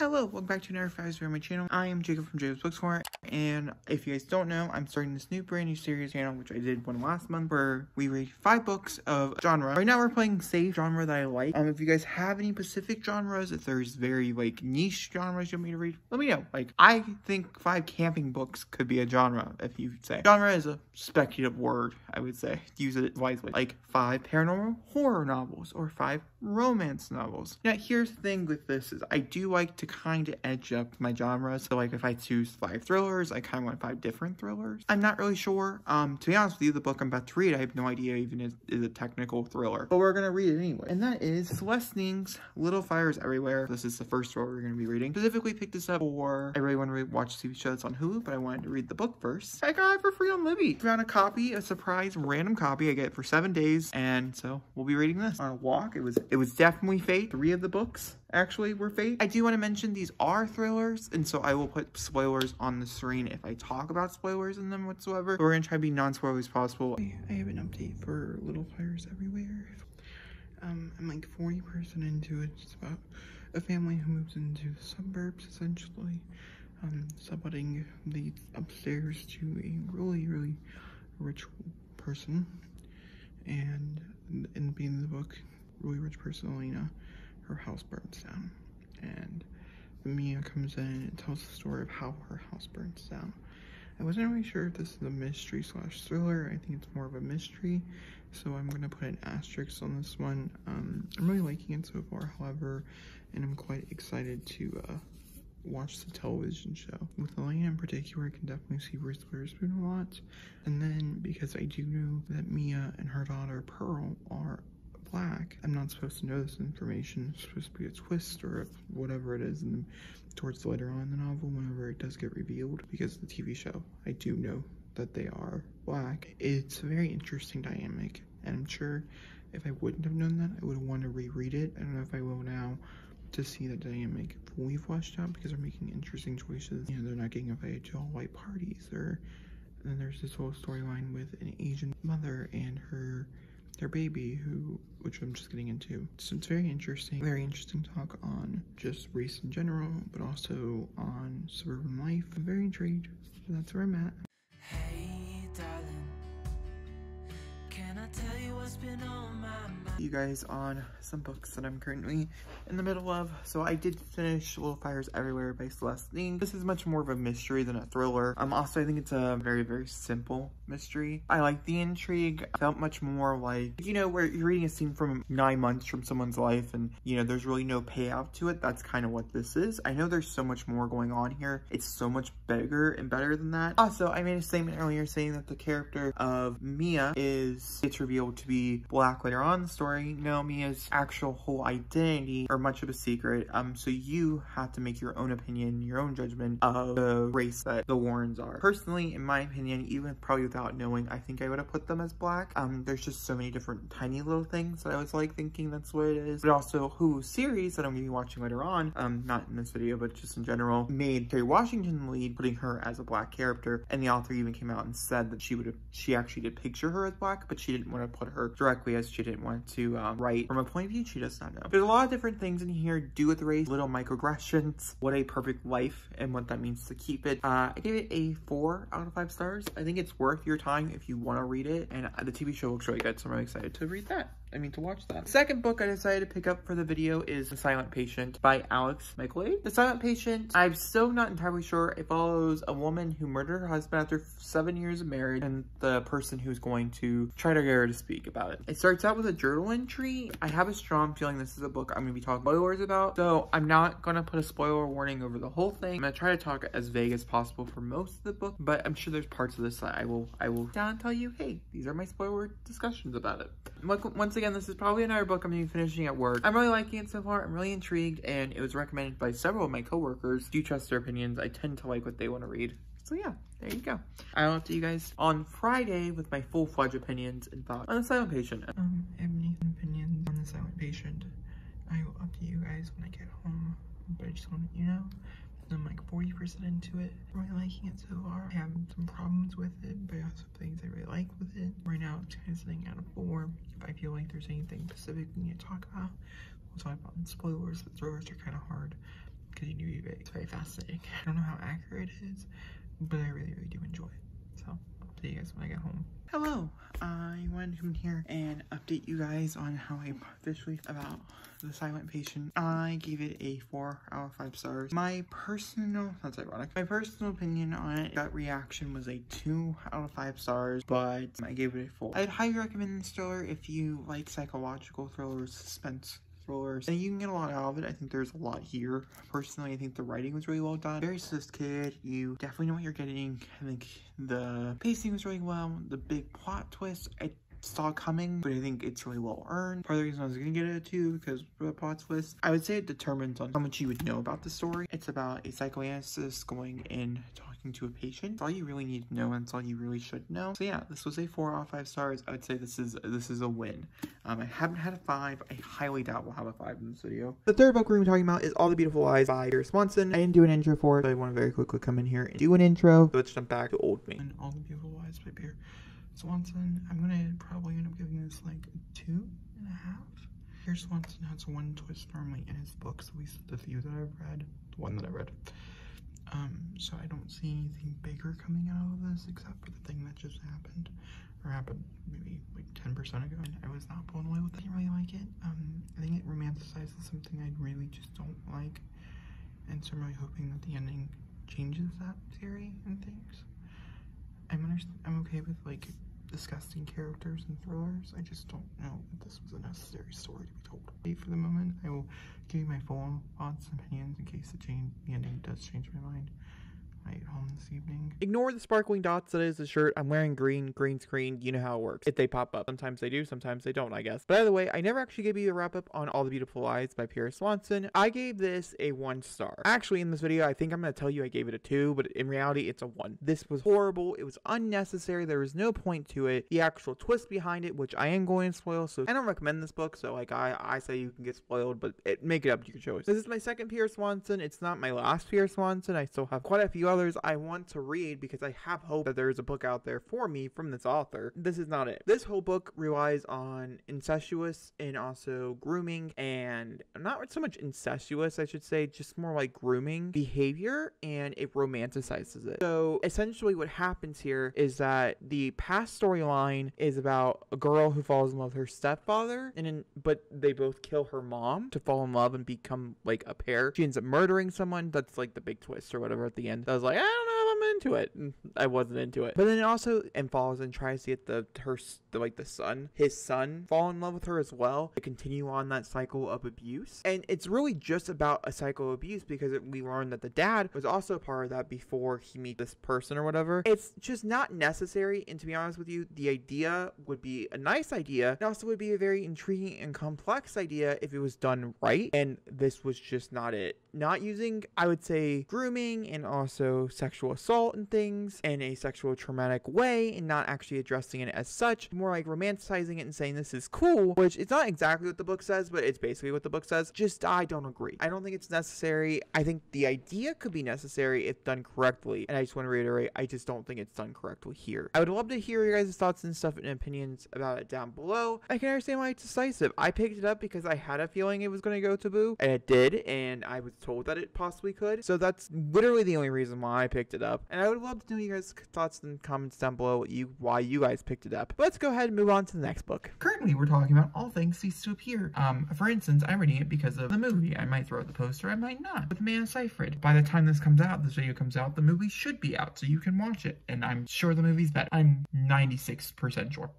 Hello, welcome back to another Files here on my channel. I am Jacob from Jacob's Bookstore, and if you guys don't know, I'm starting this brand new series channel, which I did one last month, where we read 5 books of genre. Right now we're playing safe genre that I like. If you guys have any specific genres, if there's very niche genres you want me to read, let me know. I think 5 camping books could be a genre, if you say. Genre is a speculative word, I would say. Use it wisely. 5 paranormal horror novels or 5 romance novels. Now, here's the thing with this is I do like to kind of edge up my genres. So if I choose 5 thrillers, I kind of want 5 different thrillers. I'm not really sure. To be honest with you, the book I'm about to read, I have no idea even is a technical thriller. But we're going to read it anyway. And that is Celeste Ng's Little Fires Everywhere. This is the first thriller we're going to be reading. Specifically picked this up for, I really want to watch the TV show that's on Hulu, but I wanted to read the book first. I got it for free on Libby. Found a copy, a surprise random copy. I get it for 7 days. And so we'll be reading this on a walk. It was definitely fate. 3 of the books actually were fate. I do want to mention these are thrillers, and so I will put spoilers on the screen if I talk about spoilers in them whatsoever. But we're going to try to be non-spoilery as possible. I have an update for Little Fires Everywhere. I'm 40% into it. It's about a family who moves into the suburbs, essentially. Somebody leads upstairs to a really rich person, and in the beginning of the book, really rich person Elena, her house burns down, and Mia comes in and tells the story of how her house burns down. I wasn't really sure if this is a mystery / thriller. I think it's more of a mystery, so I'm gonna put an asterisk on this one. I'm really liking it so far, however, and I'm quite excited to watch the television show. With Elena in particular, I can definitely see Reese Witherspoon a lot, and then because I do know that Mia and her daughter Pearl are Black, I'm not supposed to know this information. It's supposed to be a twist or whatever it is towards later on in the novel whenever it does get revealed, because of the TV show I do know that they are Black. It's a very interesting dynamic, and I'm sure if I wouldn't have known that, I would want to reread it. I don't know if I will now to see the dynamic fully fleshed out, because they're making interesting choices. You know, they're not getting invited to all white parties, and then there's this whole storyline with an Asian mother and her baby, which I'm just getting into. So it's very interesting talk on just race in general, but also on suburban life. I'm very intrigued, so that's where I'm at. Hey, darling, can I tell you what's been on my mind? You guys on some books that I'm currently in the middle of. So I did finish Little Fires Everywhere by Celeste Ng. This is much more of a mystery than a thriller. Also, I think it's a very simple mystery. I like the intrigue. I felt much more like, where you're reading a scene from 9 months from someone's life and, there's really no payout to it. That's kind of what this is. I know there's so much more going on here. It's so much bigger and better than that. Also, I made a statement earlier saying that the character of Mia gets revealed to be Black later on in the story. No, Mia's actual whole identity are much of a secret. So you have to make your own opinion, your own judgment of the race that the Warrens are. Personally, in my opinion, even probably without knowing, I think I would have put them as Black. There's just so many different tiny little things that I was thinking that's what it is. But also Hulu series that I'm gonna be watching later on, not in this video, but just in general, made Kerry Washington the lead, putting her as a Black character. And the author even came out and said that she actually did picture her as Black, but she didn't want to put her directly, as she didn't want to write from a point of view she does not know. There's a lot of different things in here do with race, little microaggressions, what a perfect life, and what that means to keep it. I gave it a 4 out of 5 stars. I think it's worth your time if you want to read it, and the TV show looks really good, so I'm really excited to read that. To watch that. The second book I decided to pick up for the video is The Silent Patient by Alex Michaelade. The Silent Patient, I'm still not entirely sure. It follows a woman who murdered her husband after 7 years of marriage, and the person who's going to try to get her to speak about it. It starts out with a journal entry. I have a strong feeling this is a book I'm going to be talking spoilers about, so I'm not going to put a spoiler warning over the whole thing. I'm going to try to talk as vague as possible for most of the book, but I'm sure there's parts of this that I will down tell you, hey, these are my spoiler discussions about it. Once again, this is probably another book I'm going to be finishing at work. I'm really liking it so far. I'm really intrigued, and it was recommended by several of my coworkers. Do trust their opinions. I tend to like what they want to read. So yeah, there you go. I'll update you guys on Friday with my full-fledged opinions and thoughts on The Silent Patient. I have any opinions on The Silent Patient. I will update you guys when I get home, but I just want to let you know. I'm 40% into it. I'm really liking it so far. I have some problems with it, but I have some things I really like with it. Right now, it's kind of sitting at a 4. If I feel like there's anything specific we need to talk about, we'll talk about spoilers, but thrillers are kind of hard. continue to read it. It's very fascinating. I don't know how accurate it is, but I really, really do enjoy it. So I'll update you guys when I get home. Hello, I wanted to come here and update you guys on how I officially about The Silent Patient. I gave it a 4 out of 5 stars. My personal, that's ironic, my personal opinion on it, that reaction was a 2 out of 5 stars, but I gave it a 4. I'd highly recommend this thriller if you like psychological thrillers, suspense thrillers, and you can get a lot out of it. I think there's a lot here. Personally, I think the writing was really well done. Very sophisticated. You definitely know what you're getting. I think the pacing was really well. The big plot twist, I saw coming, but I think it's really well earned. Part of the reason I was gonna get it too, because of the plot twist, I would say it determines on how much you would know about the story. It's about a psychoanalyst going in, talking to a patient. It's all you really need to know, and it's all you really should know. So yeah, this was a 4 out of 5 stars. I would say this is a win. I haven't had a 5. I highly doubt we'll have a 5 in this video. The third book we're going to be talking about is All the Beautiful Lies by Pierce Swanson. I didn't do an intro for it, but I want to very quickly come in here and do an intro. So let's jump back to old me. And All the Beautiful Lies by Pierce Swanson. I'm going to probably end up giving this like a 2.5. Pierce Swanson has one twist normally in his books, at least the few that I've read. The one that I read. So I don't see anything bigger coming out of this except for the thing that just happened. Or happened maybe like 10% ago. And I was not blown away with it. I didn't really like it. I think it romanticizes something I really just don't like. And so I'm really hoping that the ending changes that theory and things. I'm okay with like disgusting characters and thrillers. I just don't know if this was a necessary story to be told. For the moment, I will give you my full thoughts and opinions in case the ending does change my mind. I get home this evening. Ignore the sparkling dots that is the shirt. I'm wearing green screen. You know how it works. If they pop up. Sometimes they do, sometimes they don't, I guess. But either way, I never actually gave you a wrap up on All the Beautiful Lies by Pierce Swanson. I gave this a 1 star. Actually, in this video, I think I'm going to tell you I gave it a 2, but in reality, it's a 1. This was horrible. It was unnecessary. There was no point to it. The actual twist behind it, which I am going to spoil, so I don't recommend this book, so like I say you can get spoiled, but make it up to your choice. This is my second Pierce Swanson. It's not my last Pierce Swanson. I still have quite a few others I want to read because I have hope that there is a book out there for me from this author. This is not it. This whole book relies on incestuous and also grooming, and not so much incestuous, I should say, just more like grooming behavior, and it romanticizes it. So essentially what happens here is that the past storyline is about a girl who falls in love with her stepfather, but they both kill her mom to fall in love and become like a pair. She ends up murdering someone. That's like the big twist or whatever at the end. I was like, I don't know if I'm into it. I wasn't into it. But then it also falls and tries to get his son fall in love with her as well, to continue on that cycle of abuse. And it's really just about a cycle of abuse because we learned that the dad was also part of that before he meets this person or whatever. It's just not necessary, and to be honest with you, the idea would be a nice idea. It also would be a very intriguing and complex idea if it was done right, and this was just not it. Not using, I would say, grooming and also sexual assault and things in a sexual traumatic way, and not actually addressing it as such, more like romanticizing it and saying this is cool, which it's not exactly what the book says, but it's basically what the book says. Just, I don't agree. I don't think it's necessary. I think the idea could be necessary if done correctly, and I just want to reiterate, I just don't think it's done correctly here. I would love to hear your guys' thoughts and stuff and opinions about it down below. I can understand why it's decisive. I picked it up because I had a feeling it was going to go to Boo, and it did, and I was told that it possibly could, so that's literally the only reason why I picked it up. And I would love to know your guys' thoughts and comments down below why you guys picked it up. But let's go ahead and move on to the next book. Currently, we're talking about All Things Cease to Appear. For instance, I'm reading it because of the movie. I might throw out the poster, I might not. With Amanda Seyfried. By the time this video comes out, the movie should be out, so you can watch it. And I'm sure the movie's better. I'm 96% sure.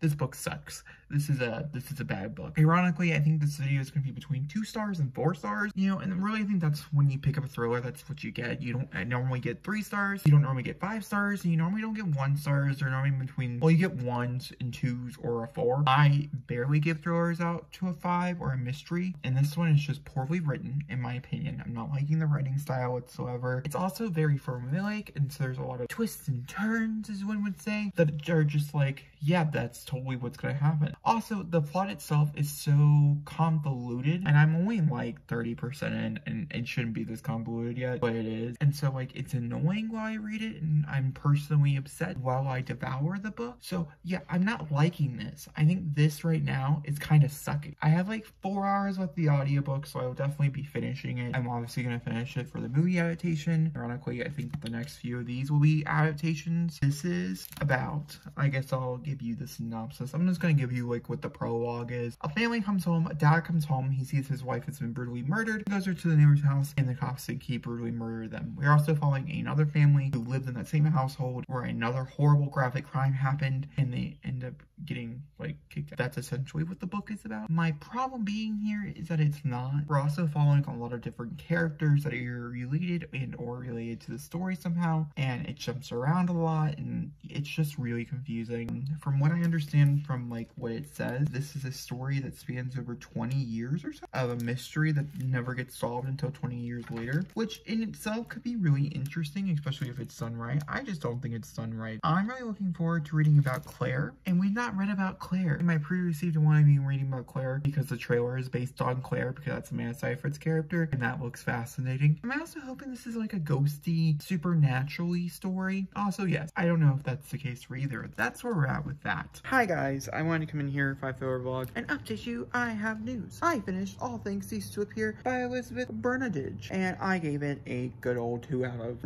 This book sucks. This is a bad book. Ironically, I think this video is going to be between 2 stars and 4 stars. You know, and really I think that's when you pick up a thriller, that's what you get. You don't normally get 3 stars. You don't normally get 5 stars. And you normally don't get 1 stars. Or normally between, well, you get 1s and 2s or a 4. I barely give thrillers out to a 5 or a mystery. And this one is just poorly written, in my opinion. I'm not liking the writing style whatsoever. It's also very formulaic, and so there's a lot of twists and turns, as one would say, that are just like, yeah, that's totally what's gonna happen. Also, the plot itself is so convoluted, and I'm only like 30% in, and it shouldn't be this convoluted yet, but it is. And so like, it's annoying while I read it, and I'm personally upset while I devour the book. So yeah, I'm not liking this. I think this right now is kind of sucking. I have like 4 hours with the audiobook, so I will definitely be finishing it. I'm obviously going to finish it for the movie adaptation. Ironically, I think the next few of these will be adaptations. This is about, I guess I'll give you the synopsis. I'm just going to give you like what the prologue is. A family comes home, a dad comes home, he sees his wife has been brutally murdered, he goes over to the neighbor's house, and the cops think he brutally murdered them. We're also following another family who lived in that same household where another horrible graphic crime happened, and they end up getting like kicked out. That's essentially what the book is about. My problem being here is that it's not. We're also following a lot of different characters that are related and or related to the story somehow, and it jumps around a lot, and it's just really confusing. From what I understand from like what it says, this is a story that spans over 20 years or so of a mystery that never gets solved until 20 years later, which in itself could be really interesting, especially if it's done right. I just don't think it's done right. I'm really looking forward to reading about Claire, and we've not read about Claire. In my pre-received one, I've been reading about Claire because the trailer is based on Claire, because that's Amanda Seyfried's character, and that looks fascinating. I'm also hoping this is like a ghosty, supernaturally story. Also, yes, I don't know if that's the case for either. That's where we're at with that. Hi guys, I wanted to come in here, 5-hour vlog, and update you. I have news. I finished All Things Cease to Appear by Elizabeth Bernadidge, and I gave it a good old 2 out of.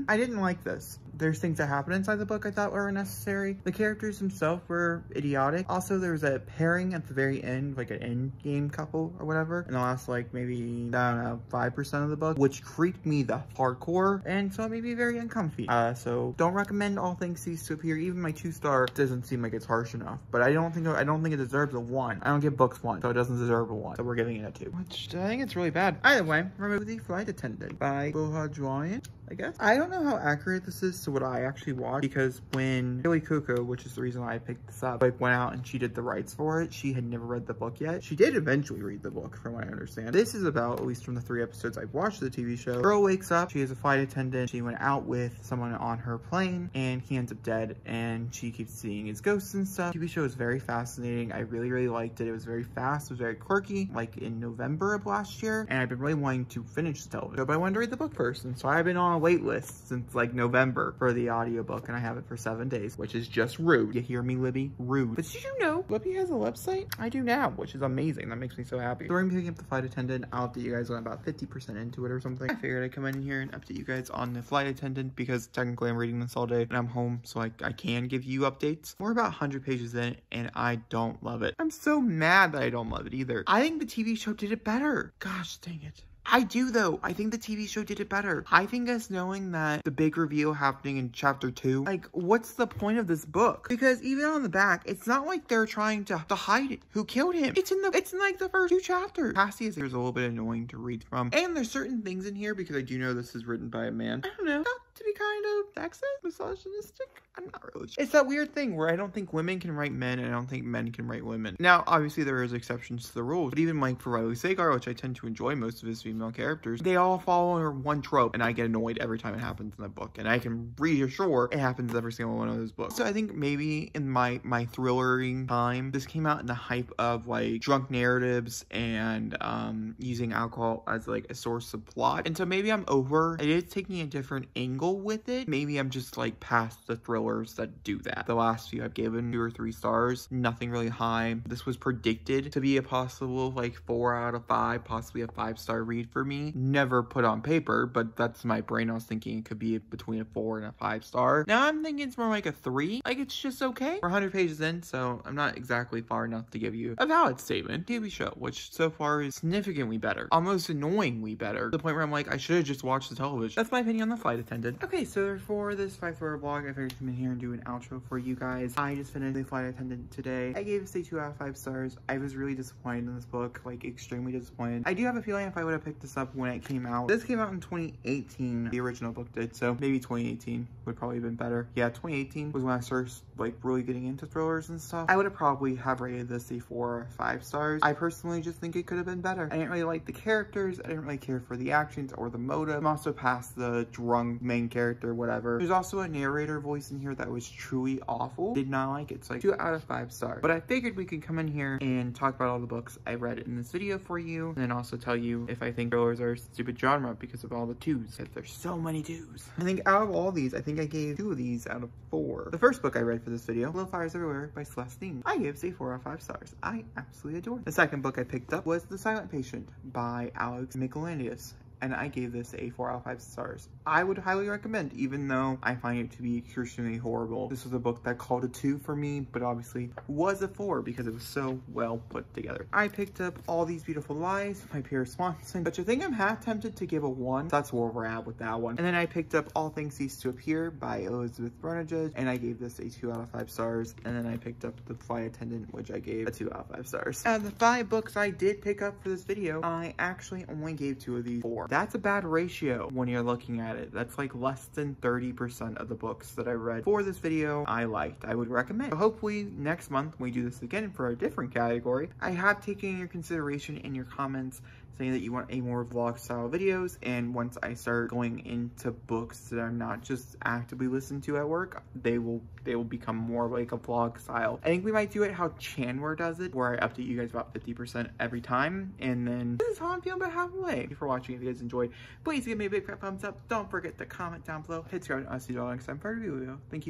I didn't like this. There's things that happen inside the book I thought were unnecessary. The characters themselves were idiotic. Also, there was a pairing at the very end, like an end game couple or whatever, in the last like maybe, I don't know, 5% of the book, which creeped me the hardcore, and so it made me very uncomfy. So don't recommend All Things Cease to Appear. Even my 2-star doesn't seem like it's harsh enough, but I don't think it deserves a 1. I don't give books 1, so it doesn't deserve a 1. So we're giving it a 2, which I think it's really bad. Either way, remove The Flight Attendant by Boha Joyan, I guess. I don't know how accurate this is to what I actually watched, because when Billy Cuckoo, which is the reason why I picked this up, like went out and she did the rights for it, she had never read the book yet. She did eventually read the book, from what I understand. This is about, at least from the 3 episodes I've watched of the TV show, girl wakes up, she is a flight attendant, she went out with someone on her plane, and he ends up dead, and she keeps seeing his ghosts and stuff. The TV show is very fascinating. I really, really liked it. It was very fast, it was very quirky, like in November of last year, and I've been really wanting to finish the television show, but I wanted to read the book first, and so I've been on a wait list since like November for the audiobook, and I have it for 7 days, which is just rude. You hear me, Libby? Rude. But did you know Libby has a website? I do now, which is amazing. That makes me so happy. So we're gonna be picking up The Flight Attendant. I'll update you guys when I'm about 50% into it or something. I figured I'd come in here and update you guys on The Flight Attendant, because technically I'm reading this all day and I'm home, so I can give you updates. We're about 100 pages in, and I don't love it. I'm so mad that I don't love it either. I think the TV show did it better. Gosh dang it. I do though. I think the TV show did it better. I think us knowing that the big reveal happening in chapter 2, like, what's the point of this book? Because even on the back, it's not like they're trying to hide it. Who killed him? It's in like the first 2 chapters. Cassie is a little bit annoying to read from. And there's certain things in here, because I do know this is written by a man. I don't know. To be kind of sexist, misogynistic. I'm not really sure. It's that weird thing where I don't think women can write men, and I don't think men can write women. Now, obviously there is exceptions to the rules, but even like for Riley Sagar, which I tend to enjoy most of his female characters, they all follow one trope, and I get annoyed every time it happens in the book, and I can reassure it happens every single one of those books. So I think maybe in my thrillering time, this came out in the hype of like drunk narratives and using alcohol as like a source of plot, and so maybe I'm over. It is taking a different angle with it. Maybe I'm just like past the thrillers that do that. The last few I've given 2 or 3 stars, nothing really high. This was predicted to be a possible like 4 out of 5, possibly a 5-star read for me. Never put on paper, but that's my brain. I was thinking it could be between a 4 and a 5-star. Now I'm thinking it's more like a 3. Like, it's just okay. We're 100 pages in, so I'm not exactly far enough to give you a valid statement. TV show, which so far is significantly better, almost annoyingly better, to the point where I'm like, I should have just watched the television. That's my opinion on The Flight Attendant. Okay, so for this 5-hour vlog, I figured to come in here and do an outro for you guys. I just finished The Flight Attendant today. I gave it a 2 out of 5 stars. I was really disappointed in this book, like extremely disappointed. I do have a feeling if I would have picked this up when it came out, this came out in 2018, the original book did, so maybe 2018 would probably have been better. Yeah, 2018 was when I started like really getting into thrillers and stuff. I would have probably have rated this a 4 or 5 stars. I personally just think it could have been better. I didn't really like the characters. I didn't really care for the actions or the motive. I'm also past the drunk main main character, whatever. There's also a narrator voice in here that was truly awful. Did not like it. It's like 2 out of 5 stars. But I figured we could come in here and talk about all the books I read in this video for you, and then also tell you if I think thrillers are a stupid genre because of all the 2s. Because there's so many 2s. I think out of all these, I think I gave 2 of these out of 4. The first book I read for this video, Little Fires Everywhere by Celestine. I gave it a 4 out of 5 stars. I absolutely adore it. The second book I picked up was The Silent Patient by Alex Michaelanidis, and I gave this a 4 out of 5 stars. I would highly recommend, even though I find it to be extremely horrible. This was a book that called a 2 for me, but obviously was a 4 because it was so well put together. I picked up All These Beautiful Lies by Pierce Swanson, which I think I'm half tempted to give a 1. That's where we're at with that one. And then I picked up All Things Cease to Appear by Elizabeth Bernadette, and I gave this a 2 out of 5 stars. And then I picked up The Flight Attendant, which I gave a 2 out of 5 stars. Out of the 5 books I did pick up for this video, I actually only gave 2 of these 4. That's a bad ratio when you're looking at it. That's like less than 30% of the books that I read for this video I liked. I would recommend. So hopefully next month when we do this again for a different category. I have taken your consideration in your comments saying that you want a more vlog style videos, and once I start going into books that I'm not just actively listening to at work, they will become more like a vlog style. I think we might do it how Chandler does it, where I update you guys about 50% every time, and then this is how I'm feeling about halfway. Thank you for watching. If you guys enjoyed, please give me a big fat thumbs up. Don't forget to comment down below, hit subscribe, and I'll see you all next time for a video. Thank you.